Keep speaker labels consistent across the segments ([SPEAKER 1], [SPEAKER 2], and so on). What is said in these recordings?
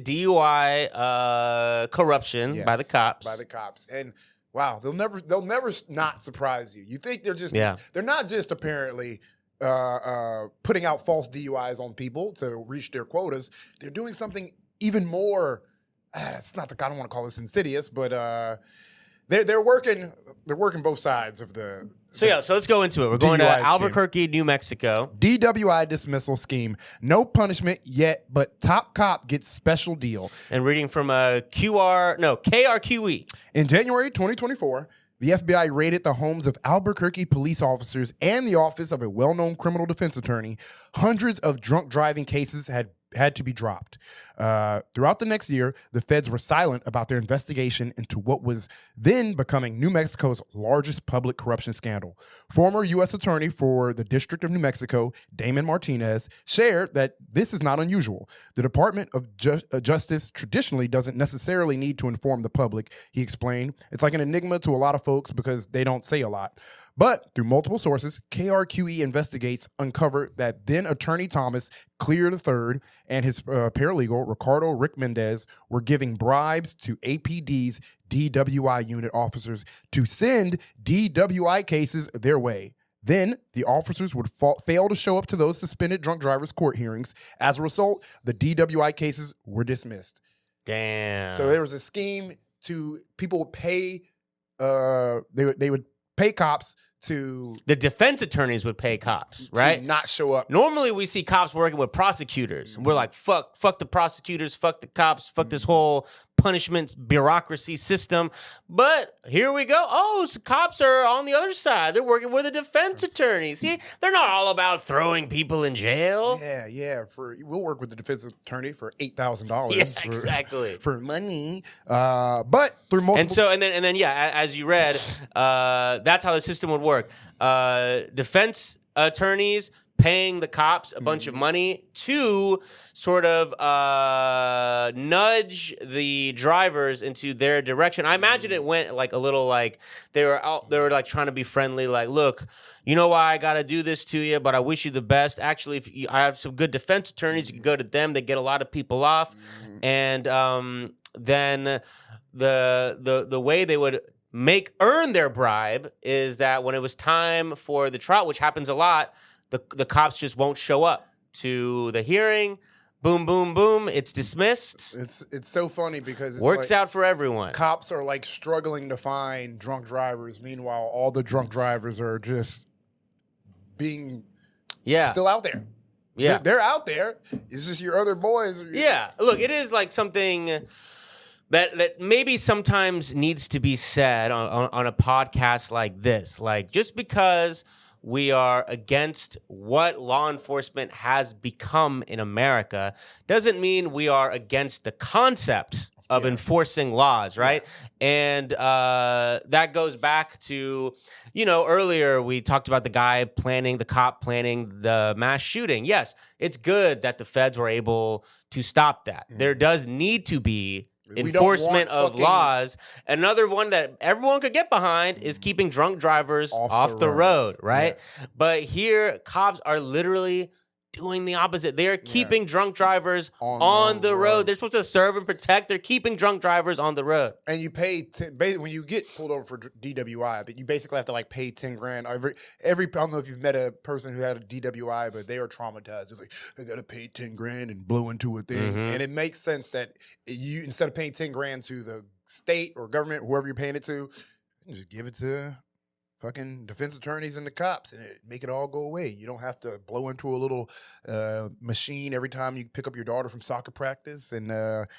[SPEAKER 1] DUI corruption by the cops.
[SPEAKER 2] By the cops. And wow, they'll never not surprise you. You think they're not just apparently putting out false DUIs on people to reach their quotas. They're doing something even more. I don't want to call this insidious, but they're working both sides of the.
[SPEAKER 1] So let's go into it. We're going to Albuquerque, New Mexico.
[SPEAKER 2] DWI dismissal scheme. No punishment yet, but top cop gets special deal.
[SPEAKER 1] And reading from KRQE.
[SPEAKER 2] In January 2024, the FBI raided the homes of Albuquerque police officers and the office of a well-known criminal defense attorney. Hundreds of drunk driving cases had to be dropped. Throughout the next year, the feds were silent about their investigation into what was then becoming New Mexico's largest public corruption scandal. Former U.S. Attorney for the District of New Mexico, Damon Martinez, shared that this is not unusual. The Department of Justice traditionally doesn't necessarily need to inform the public, he explained. It's like an enigma to a lot of folks because they don't say a lot. But through multiple sources, KRQE Investigates uncovered that then Attorney Thomas Clear III and his paralegal, Ricardo Rick Mendez, were giving bribes to APD's DWI unit officers to send DWI cases their way. Then the officers would fail to show up to those suspended drunk drivers' court hearings. As a result, the DWI cases were dismissed.
[SPEAKER 1] Damn.
[SPEAKER 2] So there was a scheme to people would pay. They would pay cops to.
[SPEAKER 1] The defense attorneys would pay cops, right?
[SPEAKER 2] Not show up.
[SPEAKER 1] Normally, we see cops working with prosecutors. Mm-hmm. We're like, fuck the prosecutors, fuck the cops, fuck this whole punishments bureaucracy system. But here we go. Oh, so cops are on the other side. They're working with the defense attorneys. See, they're not all about throwing people in jail.
[SPEAKER 2] Yeah. We'll work with the defense attorney for $8,000.
[SPEAKER 1] Yeah, exactly.
[SPEAKER 2] For money. But through multiple.
[SPEAKER 1] And then, as you read, that's how the system would work. Defense attorneys paying the cops a bunch of money to sort of nudge the drivers into their direction. I imagine it went like a little like they were like trying to be friendly, like, look, you know why I got to do this to you, but I wish you the best. Actually, I have some good defense attorneys. You can go to them. They get a lot of people off. And then the way they would earn their bribe is that when it was time for the trial, which happens a lot, the cops just won't show up to the hearing. Boom, boom, boom. It's dismissed.
[SPEAKER 2] It's so funny because it
[SPEAKER 1] works out for everyone.
[SPEAKER 2] Cops are like struggling to find drunk drivers. Meanwhile, all the drunk drivers are just being still out there.
[SPEAKER 1] Yeah,
[SPEAKER 2] they're out there. It's just your other boys.
[SPEAKER 1] Yeah, look, it is like something that maybe sometimes needs to be said on a podcast like this. Like, just because we are against what law enforcement has become in America doesn't mean we are against the concept of enforcing laws, right? Yeah. And that goes back to, earlier we talked about the cop planning the mass shooting. Yes, it's good that the feds were able to stop that. There does need to be enforcement of laws. Another one that everyone could get behind is keeping drunk drivers off the road, right? Yes. But here, cops are literally doing the opposite. They are keeping drunk drivers on the road. They're supposed to serve and protect. They're keeping drunk drivers on the road.
[SPEAKER 2] And you pay when you get pulled over for DWI, but you basically have to like pay $10,000 every. I don't know if you've met a person who had a DWI, but they are traumatized. It's like they got to pay $10,000 and blow into a thing, and it makes sense that you, instead of paying $10,000 to the state or government, whoever you're paying it to, just give it to fucking defense attorneys and the cops, and make it all go away. You don't have to blow into a little machine every time you pick up your daughter from soccer practice. And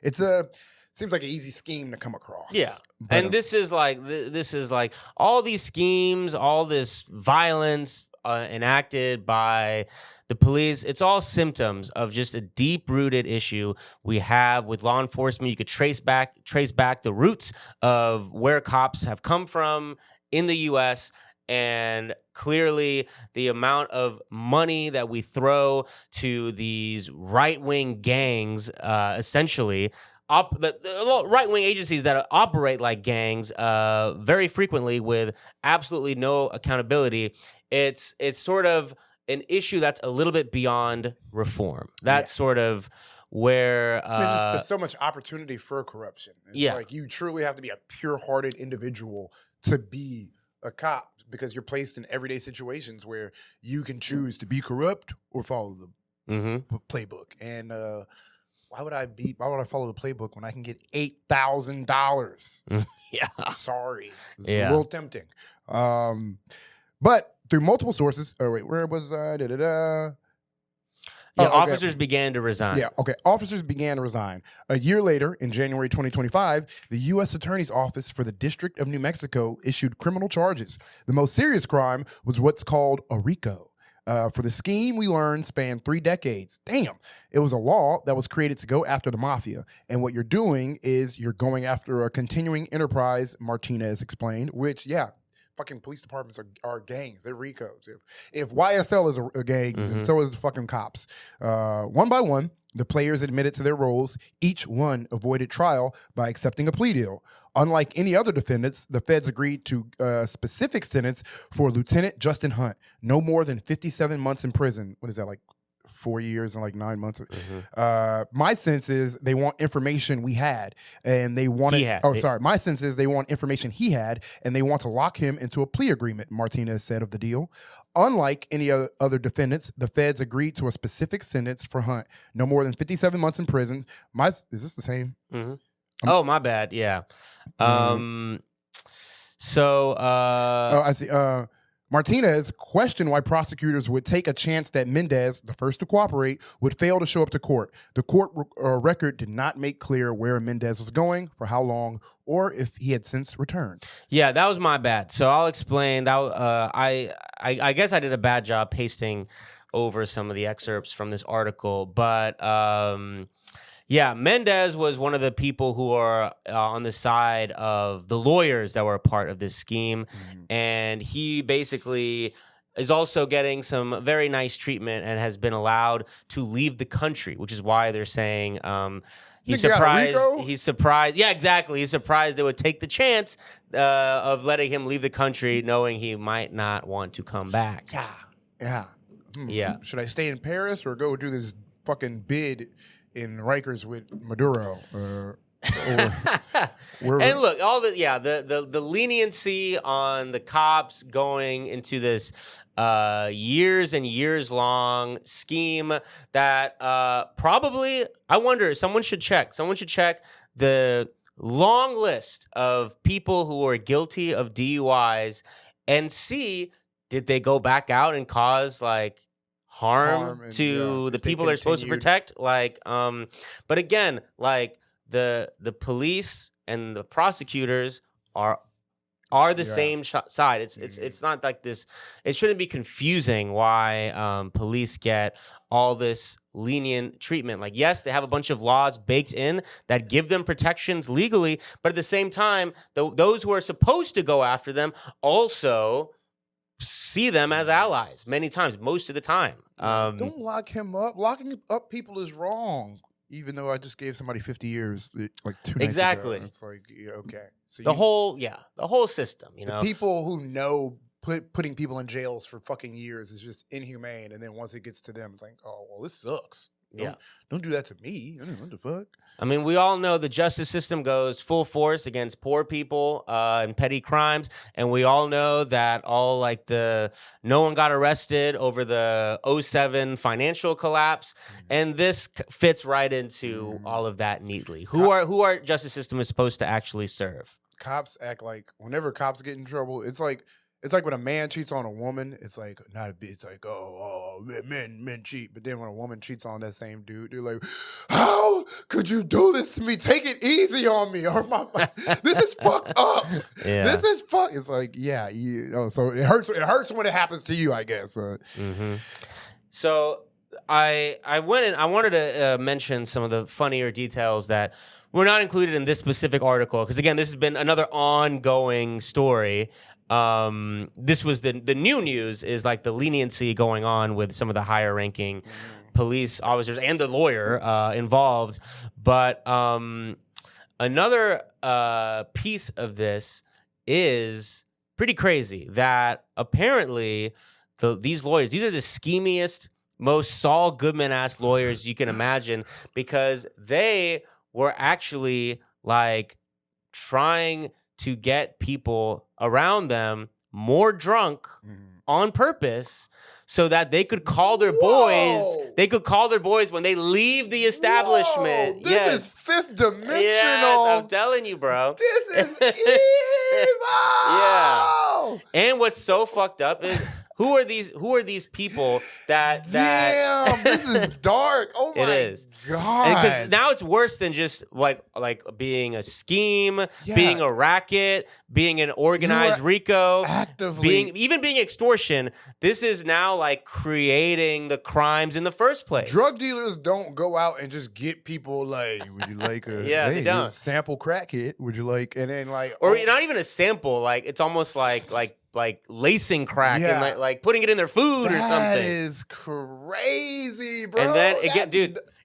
[SPEAKER 2] seems like an easy scheme to come across.
[SPEAKER 1] Yeah, but, and this is like all these schemes, all this violence enacted by the police. It's all symptoms of just a deep-rooted issue we have with law enforcement. You could trace back the roots of where cops have come from in the U.S., and clearly the amount of money that we throw to these right-wing gangs, essentially, the right-wing agencies that operate like gangs very frequently with absolutely no accountability, it's sort of an issue that's a little bit beyond reform. That's sort of where
[SPEAKER 2] there's so much opportunity for corruption. It's
[SPEAKER 1] yeah.
[SPEAKER 2] like you truly have to be a pure-hearted individual to be a cop, because you're placed in everyday situations where you can choose to be corrupt or follow the playbook. And why would I follow the playbook when I can get $8,000?
[SPEAKER 1] Yeah.
[SPEAKER 2] Sorry. It's a little tempting. But through multiple sources, where was I?
[SPEAKER 1] Yeah, officers began to resign.
[SPEAKER 2] Yeah, okay. Officers began to resign. A year later, in January 2025, the U.S. Attorney's Office for the District of New Mexico issued criminal charges. The most serious crime was what's called a RICO. For the scheme, we learned, spanned 3 decades. Damn. It was a law that was created to go after the mafia. And what you're doing is you're going after a continuing enterprise, Martinez explained, which, yeah, fucking police departments are gangs. They're RICOs. If YSL is a gang, then so is the fucking cops. One by one, the players admitted to their roles. Each one avoided trial by accepting a plea deal. Unlike any other defendants, the feds agreed to a specific sentence for Lieutenant Justin Hunt, no more than 57 months in prison. What is that, like 4 years and like 9 months? My sense is they want information we had, and they wanted. My sense is they want information he had, and they want to lock him into a plea agreement. Martinez said of the deal. Unlike any other defendants, the feds agreed to a specific sentence for Hunt, no more than 57 months in prison. Is this the same?
[SPEAKER 1] Oh, my bad. Yeah. I
[SPEAKER 2] see. Martinez questioned why prosecutors would take a chance that Mendez, the first to cooperate, would fail to show up to court. The court record did not make clear where Mendez was going, for how long, or if he had since returned.
[SPEAKER 1] Yeah, that was my bad. So I'll explain. That I guess I did a bad job pasting over some of the excerpts from this article, but yeah, Mendez was one of the people who are on the side of the lawyers that were a part of this scheme. And he basically is also getting some very nice treatment and has been allowed to leave the country, which is why they're saying he's surprised. He's surprised. Yeah, exactly. He's surprised they would take the chance of letting him leave the country, knowing he might not want to come back.
[SPEAKER 2] Yeah.
[SPEAKER 1] Yeah.
[SPEAKER 2] Should I stay in Paris or go do this fucking bid in Rikers with Maduro?
[SPEAKER 1] And look, all the leniency on the cops going into this years and years long scheme that probably, I wonder, someone should check the long list of people who are guilty of DUIs and see, did they go back out and cause like harm to the people they're supposed to protect? Like, but again, like the police and the prosecutors are the same side. It's not like this. It shouldn't be confusing why police get all this lenient treatment. Like, yes, they have a bunch of laws baked in that give them protections legally, but at the same time, those who are supposed to go after them also see them as allies many times, most of the time.
[SPEAKER 2] Don't lock him up. Locking up people is wrong. Even though I just gave somebody 50 years, like 2 nights ago. It's like, yeah, okay. So
[SPEAKER 1] the whole system, you know.
[SPEAKER 2] People who know putting people in jails for fucking years is just inhumane, and then once it gets to them, it's like, oh, well, this sucks. Don't do that to me. What the fuck?
[SPEAKER 1] I mean, we all know the justice system goes full force against poor people and petty crimes, and we all know that no one got arrested over the 2007 financial collapse, and this fits right into all of that neatly. Who our justice system is supposed to actually serve?
[SPEAKER 2] Cops act like whenever cops get in trouble, it's like when a man cheats on a woman, it's like not a bit. It's like, men cheat. But then when a woman cheats on that same dude, they're like, how could you do this to me? Take it easy on me, or this is fucked up.
[SPEAKER 1] Yeah.
[SPEAKER 2] This is fucked. It's like, so it hurts. It hurts when it happens to you, I guess.
[SPEAKER 1] So I wanted to mention some of the funnier details that were not included in this specific article, because again, this has been another ongoing story. This was the new news is like the leniency going on with some of the higher ranking police officers and the lawyer involved. But another piece of this is pretty crazy, that apparently these lawyers, these are the schemiest most Saul Goodman-ass lawyers you can imagine, because they were actually like trying to get people around them more drunk on purpose so that they could call their boys. They could call their boys when they leave the establishment.
[SPEAKER 2] Whoa, this is fifth dimensional.
[SPEAKER 1] Yes, I'm telling you, bro.
[SPEAKER 2] This is evil.
[SPEAKER 1] Yeah. And what's so fucked up is who are these people that
[SPEAKER 2] Damn, this is dark. Oh my
[SPEAKER 1] It is.
[SPEAKER 2] God.
[SPEAKER 1] Because now it's worse than just like being a scheme, being a racket, being an organized RICO,
[SPEAKER 2] actively
[SPEAKER 1] being extortion. This is now like creating the crimes in the first place.
[SPEAKER 2] Drug dealers don't go out and just get people like, would you like a
[SPEAKER 1] they don't.
[SPEAKER 2] sample crack hit? Would you like, and then like,
[SPEAKER 1] or not even a sample. Like it's almost like lacing crack and like putting it in their food or something.
[SPEAKER 2] That is crazy, bro.
[SPEAKER 1] And then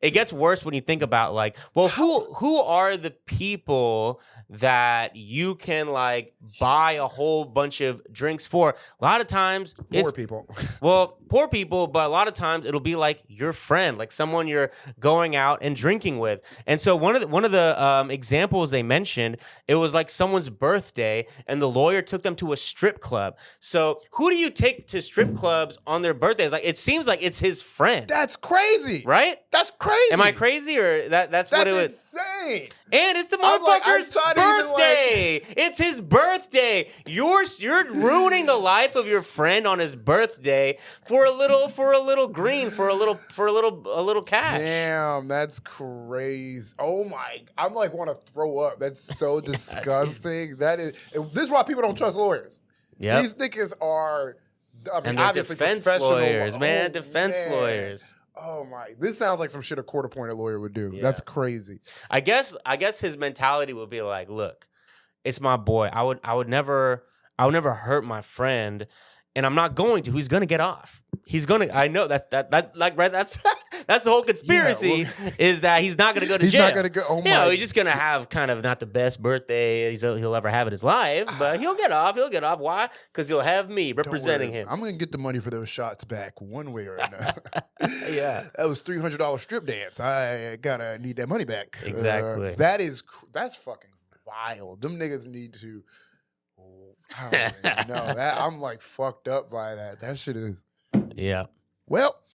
[SPEAKER 1] it gets worse when you think about like, well, who are the people that you can like buy a whole bunch of drinks for? A lot of times
[SPEAKER 2] poor people.
[SPEAKER 1] Well, poor people, but a lot of times it'll be like your friend, like someone you're going out and drinking with. And so one of the examples they mentioned, it was like someone's birthday, and the lawyer took them to a strip club. So who do you take to strip clubs on their birthdays? Like it seems like it's his friend.
[SPEAKER 2] That's crazy,
[SPEAKER 1] right?
[SPEAKER 2] That's crazy.
[SPEAKER 1] Am I crazy or that's what it was?
[SPEAKER 2] Insane.
[SPEAKER 1] And it's the motherfucker's birthday. It's his birthday. You're ruining the life of your friend on his birthday for a little green, for a little cash.
[SPEAKER 2] Damn, that's crazy. Oh my, I'm like want to throw up. That's so disgusting. This is why people don't trust lawyers.
[SPEAKER 1] Yeah,
[SPEAKER 2] these niggas are. I mean,
[SPEAKER 1] and they're
[SPEAKER 2] obviously
[SPEAKER 1] defense
[SPEAKER 2] lawyers,
[SPEAKER 1] man. Defense lawyers.
[SPEAKER 2] Oh my! This sounds like some shit a court-appointed lawyer would do. Yeah. That's crazy.
[SPEAKER 1] I guess his mentality would be like, "Look, it's my boy. I would never hurt my friend, and I'm not going to. He's gonna get off. He's gonna. I know that's right. That's that's the whole conspiracy is that he's not gonna go to jail.
[SPEAKER 2] He's not gonna go. Oh my!
[SPEAKER 1] He's just gonna have kind of not the best birthday he'll ever have in his life, but he'll get off. He'll get off. Why? Because he'll have me representing him.
[SPEAKER 2] I'm gonna get the money for those shots back one way or another.
[SPEAKER 1] Yeah,
[SPEAKER 2] that was $300 strip dance. I gotta need that money back.
[SPEAKER 1] Exactly.
[SPEAKER 2] That's fucking wild. Them niggas need to. I don't even know that. I'm like fucked up by that. That shit is.
[SPEAKER 1] Yeah.
[SPEAKER 2] Well,